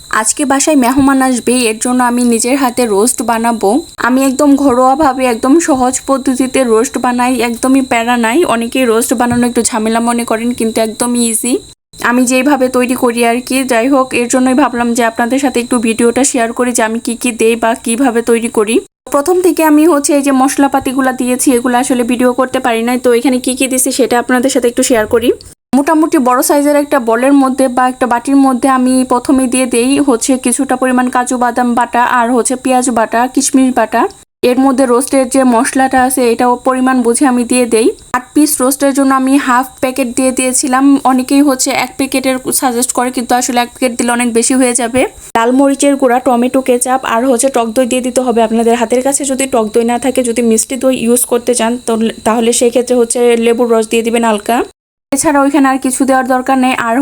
আজকে বাসায় মেহমান আসবে, এর জন্য আমি নিজের হাতে রোস্ট বানাবো। আমি একদম ঘরোয়াভাবে একদম সহজ পদ্ধতিতে রোস্ট বানাই, একদমই প্যারা নাই। অনেকেই রোস্ট বানানো একটু ঝামেলা মনে করেন, কিন্তু একদমই ইজি আমি যেইভাবে তৈরি করি আর কি। যাই হোক, এর জন্যই ভাবলাম যে আপনাদের সাথে একটু ভিডিওটা শেয়ার করি যে আমি কি দেই বা কিভাবে তৈরি করি। প্রথম থেকে আমি এই যে মশলাপাতিগুলো দিয়েছি, এগুলো আসলে ভিডিও করতে পারি নাই, তো এখানে কি দিয়েছি সেটা আপনাদের সাথে একটু শেয়ার করি। মোটামুটি বড় সাইজের একটা বলের মধ্যে বা একটা বাটির মধ্যে আমি প্রথমে দিয়ে দেই কিছুটা পরিমাণ কাজু বাদাম বাটা আর পেঁয়াজ বাটা, কিশমিশ বাটা। এর মধ্যে রোস্টের যে মশলাটা আছে এটাও পরিমাণ বুঝে আমি দিয়ে দেই। 8 পিস রোস্টের জন্য আমি হাফ প্যাকেট দিয়ে দিয়েছিলাম। অনেকেই 1 প্যাকেটের সাজেস্ট করে, কিন্তু আসলে 1 প্যাকেট দিলে অনেক বেশি হয়ে যাবে। লাল মরিচের গুঁড়া, টমেটো কেচাপ আর টক দই দিয়ে দিতে হবে। আপনাদের হাতের কাছে যদি টক দই না থাকে, যদি মিষ্টি দই ইউজ করতে চান তাহলে সেই ক্ষেত্রে লেবুর রস দিয়ে দিবেন হালকা। এছাড়া ওইখানে আর কিছু দেওয়ার দরকার নেই। আর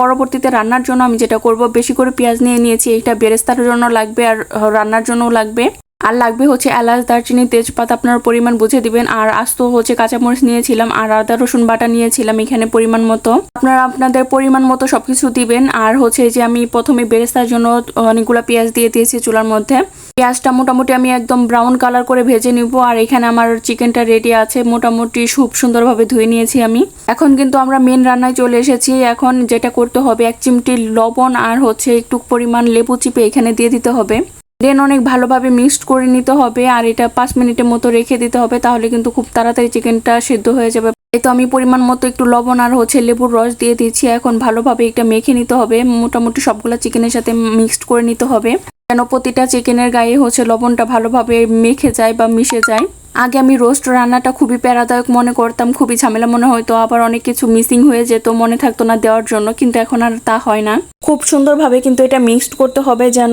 পরবর্তীতে রান্নার জন্য আমি যেটা করব, বেশি করে পেঁয়াজ নিয়ে নিয়েছি। এটা বেরেস্তার জন্য লাগবে আর রান্নার জন্যও লাগবে। আর লাগবে এলাচ, দারচিনি, তেজপাতা আপনার পরিমাণ বুঝে দিবেন। আর আস্ত কাঁচামরিচ নিয়েছিলাম আর আদা রসুন বাটা নিয়েছিলাম এখানে পরিমাণ মতো। আপনারা আপনাদের পরিমাণ মতো সবকিছু দিবেন। আর যে আমি প্রথমে বেরেস্তার জন্য অনেকগুলো পেঁয়াজ দিয়ে দিয়েছি চুলার মধ্যে। পেঁয়াজটা মোটামুটি আমি একদম ব্রাউন কালার করে ভেজে নিব। আর এখানে আমার চিকেনটা রেডি আছে, মোটামুটি খুব সুন্দরভাবে ধুয়ে নিয়েছি আমি। এখন কিন্তু আমরা মেন রান্নায় চলে এসেছি। এখন যেটা করতে হবে, 1 চিমটি লবণ আর একটু পরিমাণ লেবু চিপে এখানে দিয়ে দিতে হবে। দেন অনেক ভালোভাবে মিক্সড করে নিতে হবে। আর এটা 5 মিনিটের মতো রেখে দিতে হবে, তাহলে কিন্তু খুব তাড়াতাড়ি চিকেনটা সিদ্ধ হয়ে যাবে। এই তো আমি পরিমাণ মতো একটু লবণ আর লেবুর রস দিয়ে দিচ্ছি। এখন ভালোভাবে এটা মেখে নিতে হবে। মোটামুটি সবগুলা চিকেনের সাথে মিক্সড করে নিতে হবে, যেন প্রতিটা চিকেনের গায়ে লবণটা ভালোভাবে মেখে যায় বা মিশে যায়। আগে আমি রোস্ট রান্নাটা খুবই প্যারাদায়ক মনে করতাম, খুবই ঝামেলা মনে হয়তো, আবার অনেক কিছু মিসিং হয়ে যেত, মনে থাকতো না দেওয়ার জন্য। কিন্তু এখন আর তা হয় না। খুব সুন্দরভাবে কিন্তু এটা মিক্সড করতে হবে, যেন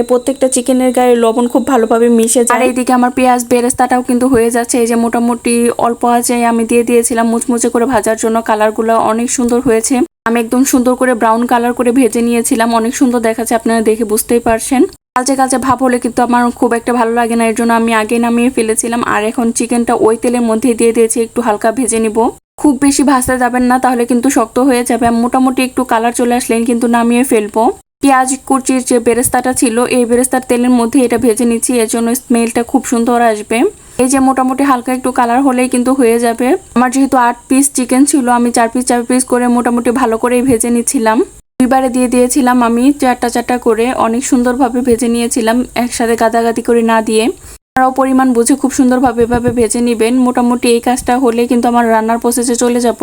প্রত্যেকটা চিকেনের গায়ে লবণ খুব ভালোভাবে মিশে যায়। আর এইদিকে আমার পেঁয়াজ বেরেস্তাটাও কিন্তু হয়ে যাচ্ছে। এই যে মোটামুটি অল্প আঁচে আমি দিয়ে দিয়েছিলাম মুচমুচে করে ভাজার জন্য। কালারগুলো অনেক সুন্দর হয়েছে। আমি একদম সুন্দর করে ব্রাউন কালার করে ভেজে নিয়েছিলাম। অনেক সুন্দর দেখাচ্ছে, আপনারা দেখে বুঝতেই পারছেন। কালচে কালচে ভাব হলে কিন্তু আমার খুব একটা ভালো লাগে না, এর জন্য আমি আগে নামিয়ে ফেলেছিলাম। আর এখন চিকেনটা ওই তেলের মধ্যে দিয়ে দিয়েছি, একটু হালকা ভেজে নিব। খুব বেশি ভাজতে যাবেন না, তাহলে কিন্তু শক্ত হয়ে যাবে। মোটামুটি একটু কালার চলে আসলেন কিন্তু নামিয়ে ফেলবো। পেঁয়াজ কুচির যে বেরেস্তাটা ছিল, এই বেরেস্তার তেলের মধ্যে এটা ভেজে নিচ্ছি, এর জন্য স্মেলটা খুব সুন্দর আসবে। এই যে মোটামুটি হালকা একটু কালার হলেই কিন্তু হয়ে যাবে। আমার যেহেতু 8 পিস চিকেন ছিল, আমি 4 পিস করে মোটামুটি ভালো করেই ভেজে নিচ্ছিলাম। দুইবারে দিয়ে দিয়েছিলাম আমি 4টা করে, অনেক সুন্দরভাবে ভেজে নিয়েছিলাম, একসাথে গাদাগাদি করে না দিয়ে। আপনারাও পরিমাণ বুঝে খুব সুন্দরভাবে এভাবে ভেজে নেবেন। মোটামুটি এই কাজটা হলে কিন্তু আমার রান্নার প্রসেসে চলে যাব।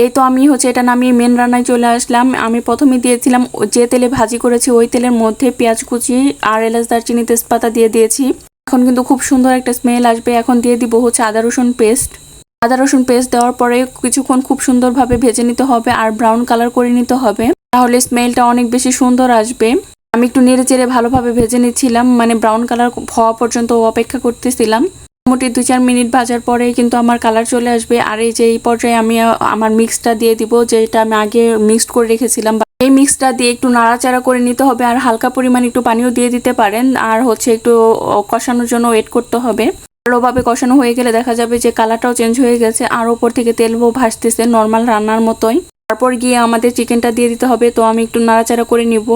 এই তো আমি এটা নামিয়ে মেন রান্নায় চলে আসলাম। আমি প্রথমে দিয়েছিলাম যে তেলে ভাজি করেছি, ওই তেলের মধ্যে পেঁয়াজ কুচি আর এলাচ, দারচিনি, তেজপাতা দিয়ে দিয়েছি। এখন কিন্তু খুব সুন্দর একটা স্মেল আসবে। এখন দিয়ে দিব আদা রসুন পেস্ট। আদা রসুন পেস্ট দেওয়ার পরে কিছুক্ষণ খুব সুন্দরভাবে ভেজে নিতে হবে আর ব্রাউন কালার করে নিতে হবে, তাহলে স্মেলটা অনেক বেশি সুন্দর আসবে। আমি একটু নেড়ে চেড়ে ভালোভাবে ভেজে নিচ্ছিলাম, মানে ব্রাউন কালার হওয়া পর্যন্ত অপেক্ষা করতেছিলাম। মোটামুটি 2-4 মিনিট ভাজার পরে কিন্তু আমার কালার চলে আসবে। আর এই পর্যায়ে আমি আমার মিক্সটা দিয়ে দিব, যেটা আমি আগে মিক্সড করে রেখেছিলাম। এই মিক্সটা দিয়ে একটু নাড়াচাড়া করে নিতে হবে। আর হালকা পরিমাণ একটু পানিও দিয়ে দিতে পারেন। আর একটু কষানোর জন্য ওয়েট করতে হবে। ভালোভাবে কষানো হয়ে গেলে দেখা যাবে যে কালারটাও চেঞ্জ হয়ে গেছে, আর ওপর থেকে তেলও ভাসতেছে নর্মাল রান্নার মতোই। তারপর গিয়ে আমাদের চিকেনটা দিয়ে দিতে হবে। তো আমি একটু নাড়াচাড়া করে নিব।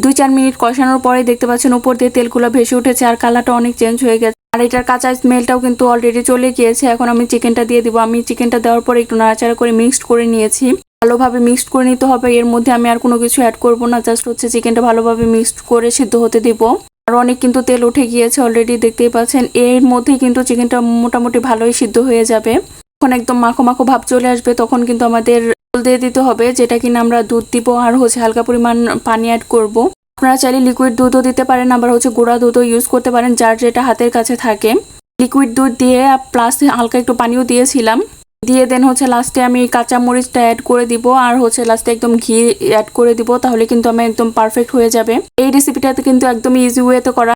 2-4 মিনিট কষানোর পরে দেখতে পাচ্ছেন উপর দিয়ে তেলগুলো ভেসে উঠেছে আর কালারটা অনেক চেঞ্জ হয়ে গেছে। আর এটার কাঁচা স্মেলটাও কিন্তু অলরেডি চলে গিয়েছে। এখন আমি চিকেনটা দিয়ে দিব। আমি চিকেনটা দেওয়ার পরে একটু নাড়াচাড়া করে মিক্সড করে নিয়েছি। ভালোভাবে মিক্সড করে নিতে হবে। এর মধ্যে আমি আর কোনো কিছু অ্যাড করব না, জাস্ট চিকেনটা ভালোভাবে মিক্সড করে সিদ্ধ হতে দিব। আর অনেক কিন্তু তেল উঠে গিয়েছে অলরেডি, দেখতেই পাচ্ছেন। এর মধ্যেই কিন্তু চিকেনটা মোটামুটি ভালোই সিদ্ধ হয়ে যাবে। যখন একদম মাখো মাখো ভাব চলে আসবে, তখন কিন্তু আমাদের জল দিয়ে দিতে হবে, যেটা কিনা আমরা দুধ দিব আর হালকা পরিমাণ পানি অ্যাড করব। আপনারা চাইলে লিকুইড দুধও দিতে পারেন, আবার গুঁড়া দুধও ইউজ করতে পারেন, যার যেটা হাতের কাছে থাকে। লিকুইড দুধ দিয়ে প্লাস হালকা একটু পানিও দিয়েছিলাম। দিয়ে দেন লাস্টে আমি কাঁচা মরিচটা অ্যাড করে দিব। আর লাস্টে একদম ঘি অ্যাড করে দিব, তাহলে কিন্তু আমি একদম পারফেক্ট হয়ে যাবে। এই রেসিপিটাতে কিন্তু একদম ইজি ওয়েতে করা।